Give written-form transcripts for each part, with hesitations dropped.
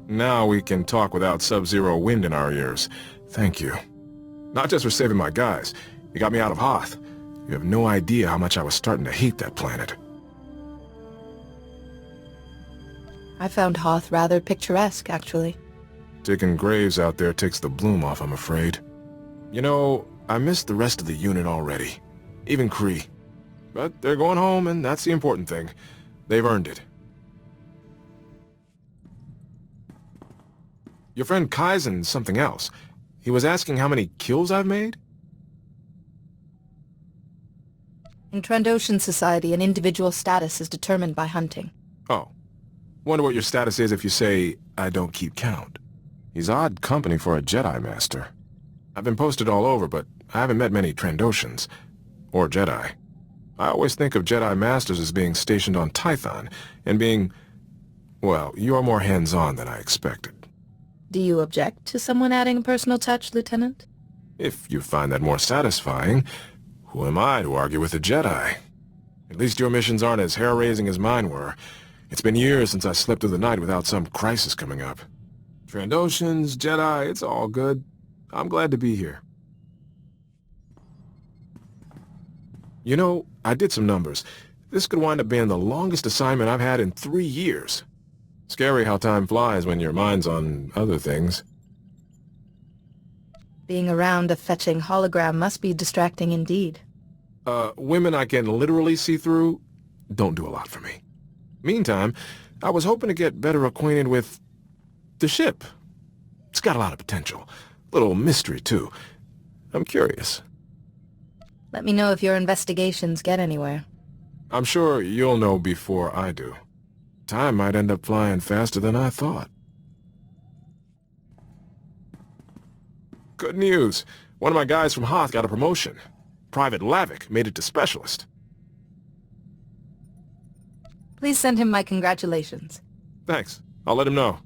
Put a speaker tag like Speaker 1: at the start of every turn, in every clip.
Speaker 1: Now we can talk without sub-zero wind in our ears. Thank you. Not just for saving my guys. You got me out of Hoth. You have no idea how much I was starting to hate that planet.
Speaker 2: I found Hoth rather picturesque, actually.
Speaker 1: Digging graves out there takes the bloom off, I'm afraid. You know, I missed the rest of the unit already. Even Kree. But they're going home, and that's the important thing. They've earned it. Your friend Kaizen's something else. He was asking how many kills I've made?
Speaker 2: In Trandoshan society, an individual's status is determined by hunting.
Speaker 1: Oh. Wonder what your status is if you say, I don't keep count. He's odd company for a Jedi Master. I've been posted all over, but I haven't met many Trandoshans. Or Jedi. I always think of Jedi Masters as being stationed on Tython, and being... well, you're more hands-on than I expected.
Speaker 2: Do you object to someone adding a personal touch, Lieutenant?
Speaker 1: If you find that more satisfying, who am I to argue with a Jedi? At least your missions aren't as hair-raising as mine were. It's been years since I slept through the night without some crisis coming up. Trandoshans, Jedi, it's all good. I'm glad to be here. You know, I did some numbers. This could wind up being the longest assignment I've had in 3 years. Scary how time flies when your mind's on other things.
Speaker 2: Being around a fetching hologram must be distracting indeed.
Speaker 1: Women I can literally see through don't do a lot for me. Meantime, I was hoping to get better acquainted with the ship. It's got a lot of potential. Little mystery, too. I'm curious.
Speaker 2: Let me know if your investigations get anywhere.
Speaker 1: I'm sure you'll know before I do. Time might end up flying faster than I thought. Good news. One of my guys from Hoth got a promotion. Private Lavik made it to Specialist.
Speaker 2: Please send him my congratulations.
Speaker 1: Thanks. I'll let him know.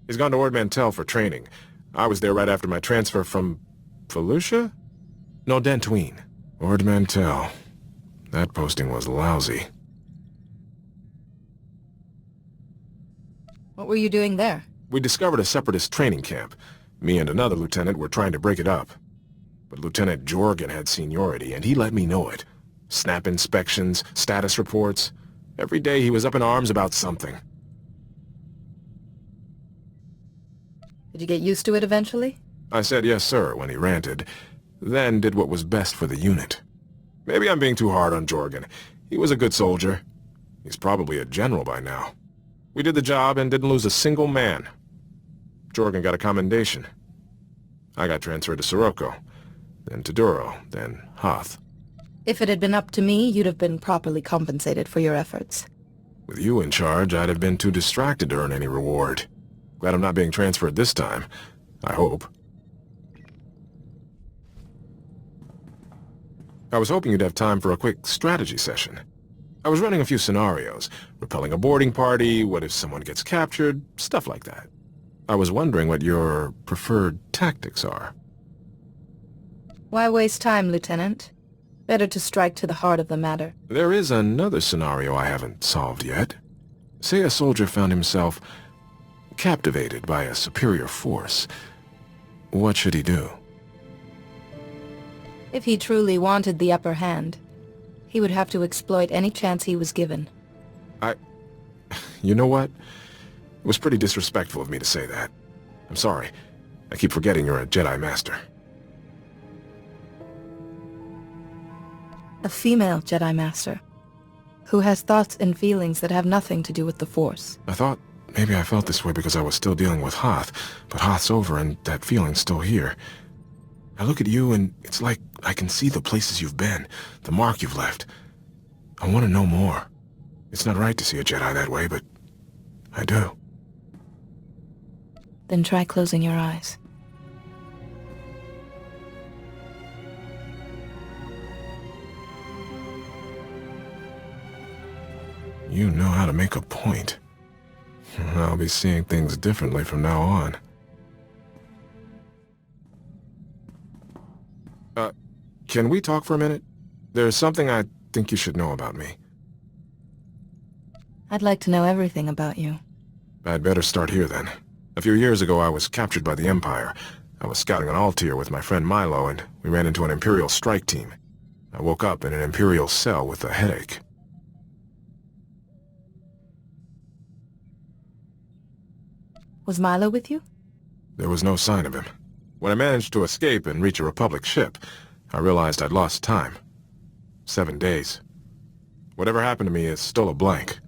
Speaker 1: He's gone to Ord Mantell for training. I was there right after my transfer from... Felucia? No, Dantooine. Ord Mantell. That posting was lousy.
Speaker 2: What were you doing there?
Speaker 1: We discovered a separatist training camp. Me and another lieutenant were trying to break it up. But Lieutenant Jorgen had seniority, and he let me know it. Snap inspections, status reports. Every day he was up in arms about something.
Speaker 2: Did you get used to it eventually?
Speaker 1: I said yes, sir, when he ranted, then did what was best for the unit. Maybe I'm being too hard on Jorgen. He was a good soldier. He's probably a general by now. We did the job and didn't lose a single man. Jorgen got a commendation. I got transferred to Sirocco, then to Duro, then Hoth.
Speaker 2: If it had been up to me, you'd have been properly compensated for your efforts.
Speaker 1: With you in charge, I'd have been too distracted to earn any reward. Glad I'm not being transferred this time. I hope. I was hoping you'd have time for a quick strategy session. I was running a few scenarios. Repelling a boarding party, what if someone gets captured, stuff like that. I was wondering what your preferred tactics are.
Speaker 2: Why waste time, Lieutenant? Better to strike to the heart of the matter.
Speaker 1: There is another scenario I haven't solved yet. Say a soldier found himself captivated by a superior force. What should he do?
Speaker 2: If he truly wanted the upper hand, he would have to exploit any chance he was given.
Speaker 1: You know what? It was pretty disrespectful of me to say that. I'm sorry. I keep forgetting you're a Jedi Master.
Speaker 2: A female Jedi Master, who has thoughts and feelings that have nothing to do with the Force.
Speaker 1: I thought maybe I felt this way because I was still dealing with Hoth, but Hoth's over and that feeling's still here. I look at you and it's like I can see the places you've been, the mark you've left. I want to know more. It's not right to see a Jedi that way, but I do.
Speaker 2: Then try closing your eyes.
Speaker 1: You know how to make a point. I'll be seeing things differently from now on. Can we talk for a minute? There's something I think you should know about me.
Speaker 2: I'd like to know everything about you.
Speaker 1: I'd better start here then. A few years ago, I was captured by the Empire. I was scouting on Altair with my friend Milo, and we ran into an Imperial strike team. I woke up in an Imperial cell with a headache.
Speaker 2: Was Milo with you?
Speaker 1: There was no sign of him. When I managed to escape and reach a Republic ship, I realized I'd lost time. 7 days. Whatever happened to me is still a blank.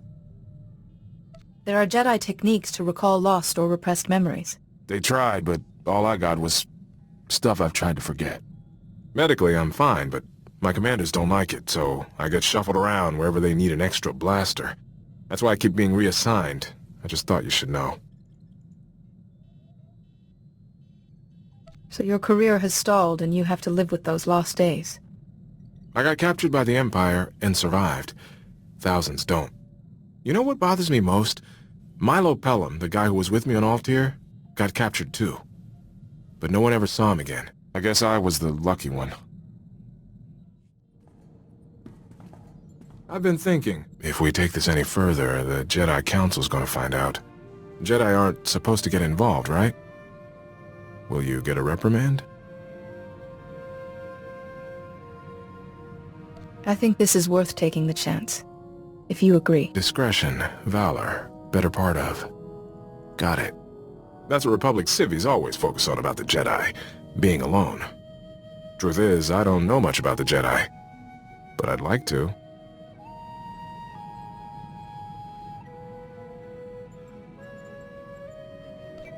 Speaker 2: There are Jedi techniques to recall lost or repressed memories.
Speaker 1: They tried, but all I got was stuff I've tried to forget. Medically, I'm fine, but my commanders don't like it, so I get shuffled around wherever they need an extra blaster. That's why I keep being reassigned. I just thought you should know.
Speaker 2: So your career has stalled and you have to live with those lost days.
Speaker 1: I got captured by the Empire and survived. Thousands don't. You know what bothers me most? Milo Pelham, the guy who was with me on Altair, got captured too. But no one ever saw him again. I guess I was the lucky one. I've been thinking, if we take this any further, the Jedi Council's gonna find out. Jedi aren't supposed to get involved, right? Will you get a reprimand?
Speaker 2: I think this is worth taking the chance. If you agree.
Speaker 1: Discretion, valor, better part of. Got it. That's what Republic civvies always focus on about the Jedi, being alone. Truth is, I don't know much about the Jedi, but I'd like to.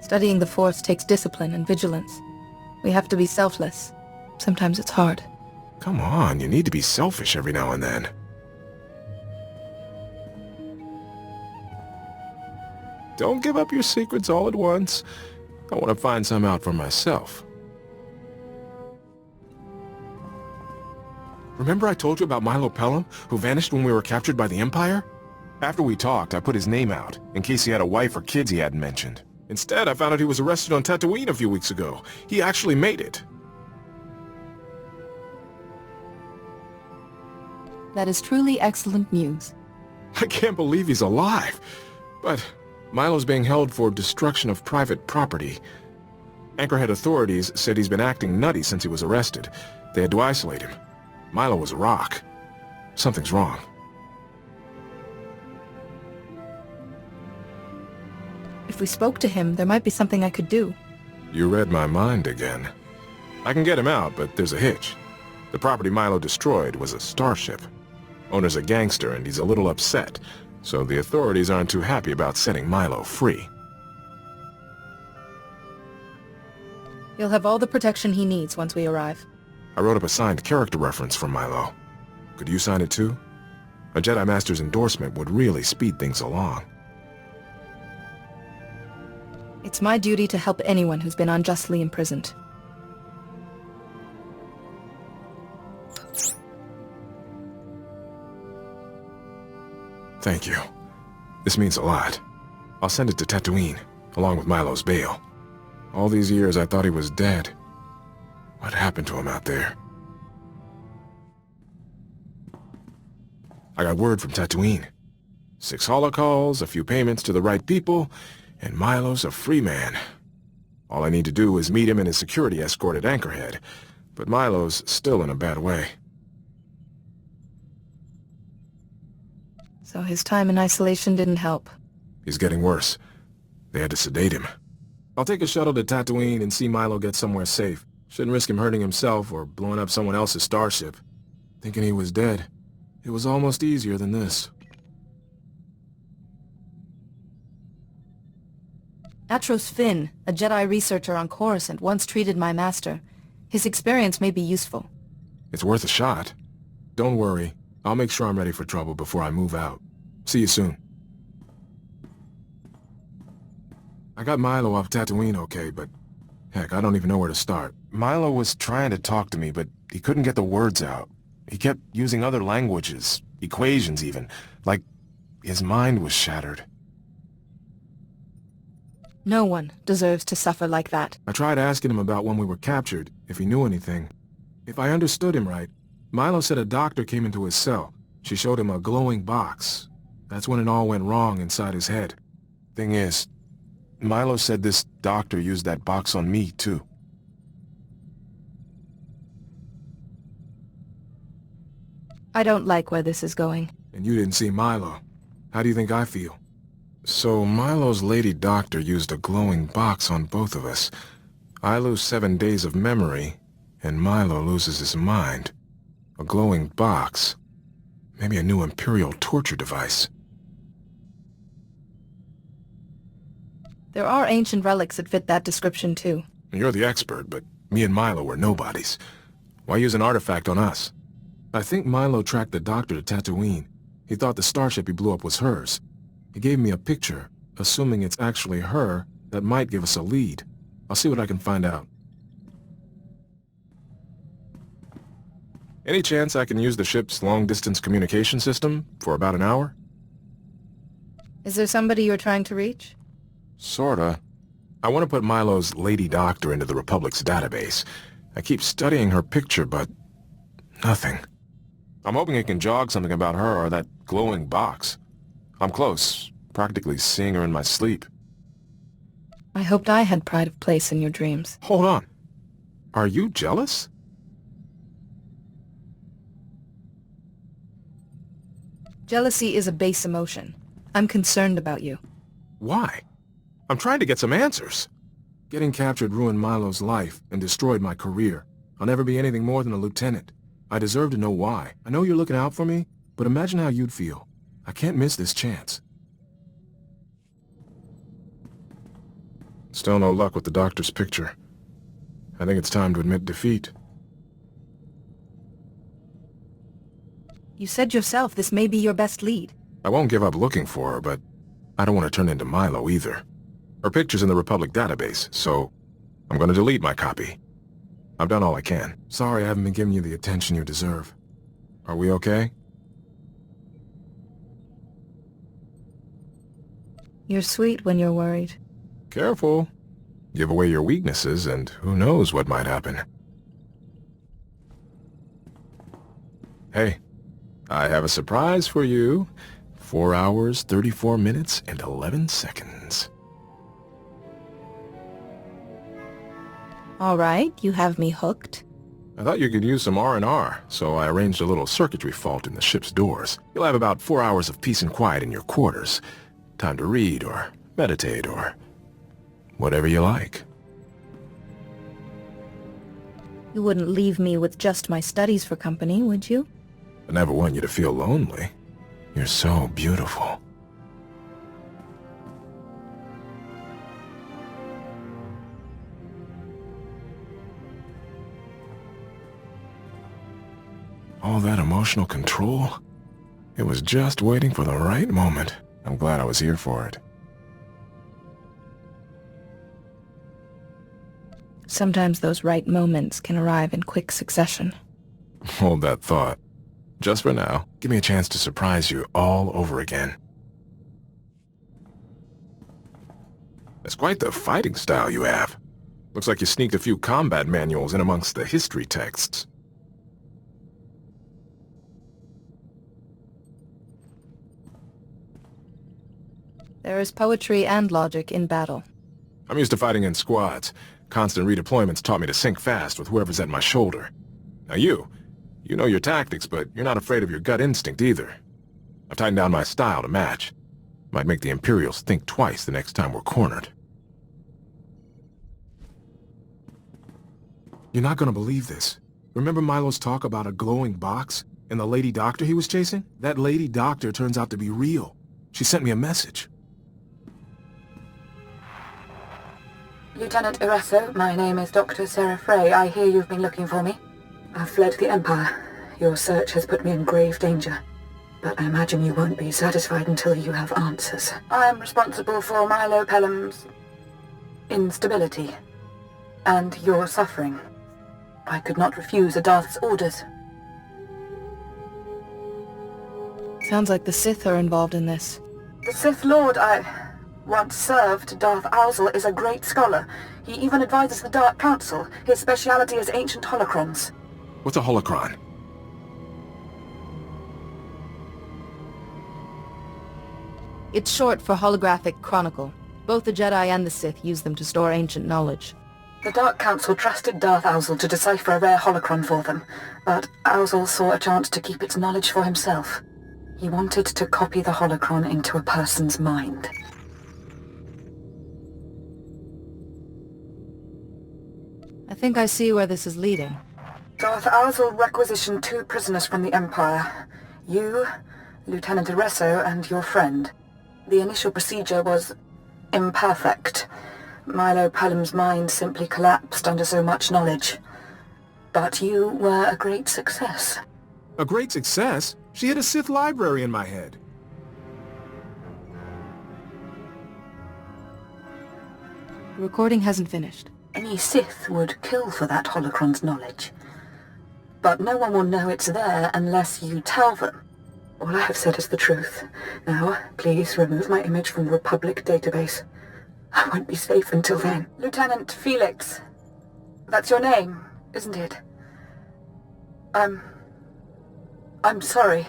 Speaker 2: Studying the Force takes discipline and vigilance. We have to be selfless. Sometimes it's hard.
Speaker 1: Come on, you need to be selfish every now and then. Don't give up your secrets all at once. I want to find some out for myself. Remember I told you about Milo Pelham, who vanished when we were captured by the Empire? After we talked, I put his name out, in case he had a wife or kids he hadn't mentioned. Instead, I found out he was arrested on Tatooine a few weeks ago. He actually made it.
Speaker 2: That is truly excellent news.
Speaker 1: I can't believe he's alive. But Milo's being held for destruction of private property. Anchorhead authorities said he's been acting nutty since he was arrested. They had to isolate him. Milo was a rock. Something's wrong.
Speaker 2: If we spoke to him, there might be something I could do.
Speaker 1: You read my mind again. I can get him out, but there's a hitch. The property Milo destroyed was a starship. Owner's a gangster and he's a little upset, so the authorities aren't too happy about setting Milo free.
Speaker 2: He'll have all the protection he needs once we arrive.
Speaker 1: I wrote up a signed character reference for Milo. Could you sign it too? A Jedi Master's endorsement would really speed things along.
Speaker 2: It's my duty to help anyone who's been unjustly imprisoned.
Speaker 1: Thank you. This means a lot. I'll send it to Tatooine, along with Milo's bail. All these years I thought he was dead. What happened to him out there? I got word from Tatooine. 6 holocalls, a few payments to the right people, and Milo's a free man. All I need to do is meet him and his security escort at Anchorhead, but Milo's still in a bad way.
Speaker 2: So his time in isolation didn't help.
Speaker 1: He's getting worse. They had to sedate him. I'll take a shuttle to Tatooine and see Milo get somewhere safe. Shouldn't risk him hurting himself or blowing up someone else's starship. Thinking he was dead. It was almost easier than this.
Speaker 2: Atros Finn, a Jedi researcher on Coruscant, once treated my master. His experience may be useful.
Speaker 1: It's worth a shot. Don't worry. I'll make sure I'm ready for trouble before I move out. See you soon. I got Milo off Tatooine okay, but heck, I don't even know where to start. Milo was trying to talk to me, but he couldn't get the words out. He kept using other languages, equations even, like his mind was shattered.
Speaker 2: No one deserves to suffer like that.
Speaker 1: I tried asking him about when we were captured, if he knew anything. If I understood him right, Milo said a doctor came into his cell. She showed him a glowing box. That's when it all went wrong inside his head. Thing is, Milo said this doctor used that box on me, too.
Speaker 2: I don't like where this is going.
Speaker 1: And you didn't see Milo. How do you think I feel? So Milo's lady doctor used a glowing box on both of us. I lose 7 days of memory, and Milo loses his mind. A glowing box. Maybe a new Imperial torture device.
Speaker 2: There are ancient relics that fit that description, too.
Speaker 1: You're the expert, but me and Milo were nobodies. Why use an artifact on us? I think Milo tracked the doctor to Tatooine. He thought the starship he blew up was hers. He gave me a picture, assuming it's actually her, that might give us a lead. I'll see what I can find out. Any chance I can use the ship's long-distance communication system for about an hour?
Speaker 2: Is there somebody you're trying to reach?
Speaker 1: Sorta. I want to put Milo's lady doctor into the Republic's database. I keep studying her picture, but nothing. I'm hoping it can jog something about her or that glowing box. I'm close, practically seeing her in my sleep.
Speaker 2: I hoped I had pride of place in your dreams.
Speaker 1: Hold on. Are you jealous?
Speaker 2: Jealousy is a base emotion. I'm concerned about you.
Speaker 1: Why? I'm trying to get some answers. Getting captured ruined Milo's life and destroyed my career. I'll never be anything more than a lieutenant. I deserve to know why. I know you're looking out for me, but imagine how you'd feel. I can't miss this chance. Still no luck with the doctor's picture. I think it's time to admit defeat.
Speaker 2: You said yourself this may be your best lead.
Speaker 1: I won't give up looking for her, but I don't want to turn into Milo either. Her picture's in the Republic database, so I'm going to delete my copy. I've done all I can. Sorry I haven't been giving you the attention you deserve. Are we okay?
Speaker 2: You're sweet when you're worried.
Speaker 1: Careful. Give away your weaknesses, and who knows what might happen. Hey, I have a surprise for you. 4 hours, 34 minutes, and 11 seconds.
Speaker 2: All right, you have me hooked.
Speaker 1: I thought you could use some R&R, so I arranged a little circuitry fault in the ship's doors. You'll have about 4 hours of peace and quiet in your quarters. Time to read, or meditate, or whatever you like.
Speaker 2: You wouldn't leave me with just my studies for company, would you?
Speaker 1: I never want you to feel lonely. You're so beautiful. All that emotional control? It was just waiting for the right moment. I'm glad I was here for it.
Speaker 2: Sometimes those right moments can arrive in quick succession.
Speaker 1: Hold that thought. Just for now, give me a chance to surprise you all over again. That's quite the fighting style you have. Looks like you sneaked a few combat manuals in amongst the history texts.
Speaker 2: There is poetry and logic in battle.
Speaker 1: I'm used to fighting in squads. Constant redeployments taught me to sink fast with whoever's at my shoulder. Now you know your tactics, but you're not afraid of your gut instinct either. I've tightened down my style to match. Might make the Imperials think twice the next time we're cornered. You're not gonna believe this. Remember Milo's talk about a glowing box and the lady doctor he was chasing? That lady doctor turns out to be real. She sent me a message.
Speaker 3: Lieutenant Iresso, my name is Dr. Sarah Frey. I hear you've been looking for me. I've fled the Empire. Your search has put me in grave danger. But I imagine you won't be satisfied until you have answers. I am responsible for Milo Pelham's instability and your suffering. I could not refuse a Darth's orders.
Speaker 2: Sounds like the Sith are involved in this.
Speaker 3: The Sith Lord I once served, Darth Owlsel, is a great scholar. He even advises the Dark Council. His speciality is ancient holocrons.
Speaker 1: What's a holocron?
Speaker 2: It's short for holographic chronicle. Both the Jedi and the Sith use them to store ancient knowledge.
Speaker 3: The Dark Council trusted Darth Owzel to decipher a rare holocron for them, but Owzel saw a chance to keep its knowledge for himself. He wanted to copy the holocron into a person's mind.
Speaker 2: I think I see where this is leading.
Speaker 3: Darth Owzel requisitioned 2 prisoners from the Empire. You, Lieutenant Iresso, and your friend. The initial procedure was imperfect. Milo Pelham's mind simply collapsed under so much knowledge. But you were a great success.
Speaker 1: A great success? She hid a Sith library in my head.
Speaker 2: The recording hasn't finished.
Speaker 3: Any Sith would kill for that holocron's knowledge. But no one will know it's there unless you tell them. All I have said is the truth. Now, please remove my image from the Republic database. I won't be safe until then. Lieutenant Felix. That's your name, isn't it? I'm sorry.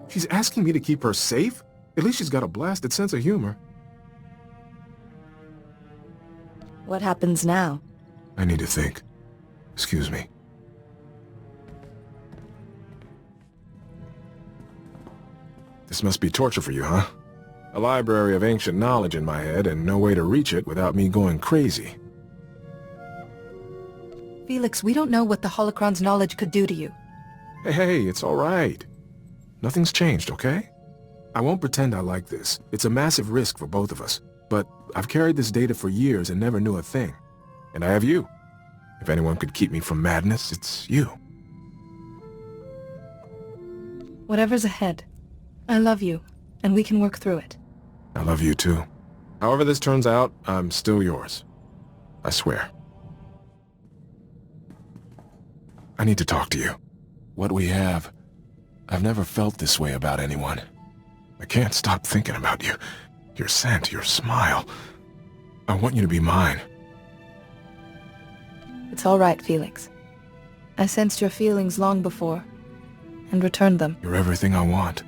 Speaker 1: She's asking me to keep her safe? At least she's got a blasted sense of humor.
Speaker 2: What happens now?
Speaker 1: I need to think. Excuse me. This must be torture for you, huh? A library of ancient knowledge in my head and no way to reach it without me going crazy.
Speaker 2: Felix, we don't know what the holocron's knowledge could do to you.
Speaker 1: Hey, it's all right. Nothing's changed, okay? I won't pretend I like this. It's a massive risk for both of us. But I've carried this data for years and never knew a thing. And I have you. If anyone could keep me from madness, it's you.
Speaker 2: Whatever's ahead, I love you, and we can work through it.
Speaker 1: I love you too. However this turns out, I'm still yours. I swear. I need to talk to you. What we have, I've never felt this way about anyone. I can't stop thinking about you. Your scent, your smile. I want you to be mine.
Speaker 2: It's all right, Felix. I sensed your feelings long before, and returned them.
Speaker 1: You're everything I want.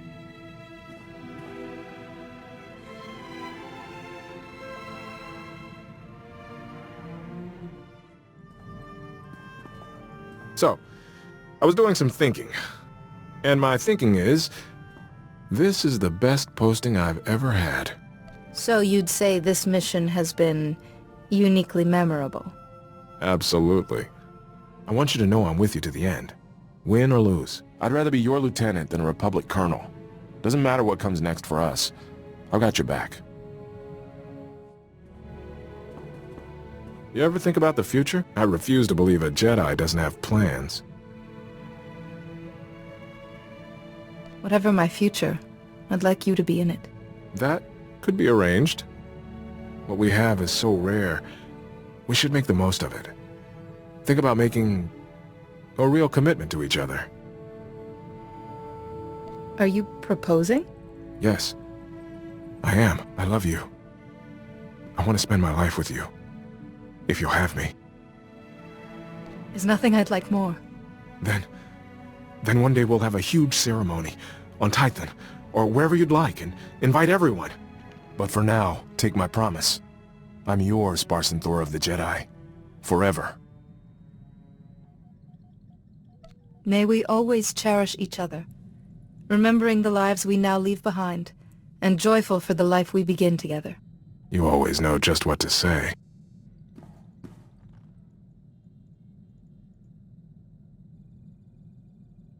Speaker 1: So, I was doing some thinking. And my thinking is, this is the best posting I've ever had.
Speaker 2: So you'd say this mission has been uniquely memorable?
Speaker 1: Absolutely. I want you to know I'm with you to the end. Win or lose. I'd rather be your lieutenant than a Republic colonel. Doesn't matter what comes next for us. I've got your back. You ever think about the future? I refuse to believe a Jedi doesn't have plans.
Speaker 2: Whatever my future, I'd like you to be in it.
Speaker 1: That could be arranged. What we have is so rare. We should make the most of it. Think about making a real commitment to each other.
Speaker 2: Are you proposing?
Speaker 1: Yes. I am. I love you. I want to spend my life with you. If you'll have me.
Speaker 2: There's nothing I'd like more.
Speaker 1: Then one day we'll have a huge ceremony on Titan, or wherever you'd like, and invite everyone. But for now, take my promise. I'm yours, Parson Thor of the Jedi. Forever.
Speaker 2: May we always cherish each other, remembering the lives we now leave behind, and joyful for the life we begin together.
Speaker 1: You always know just what to say.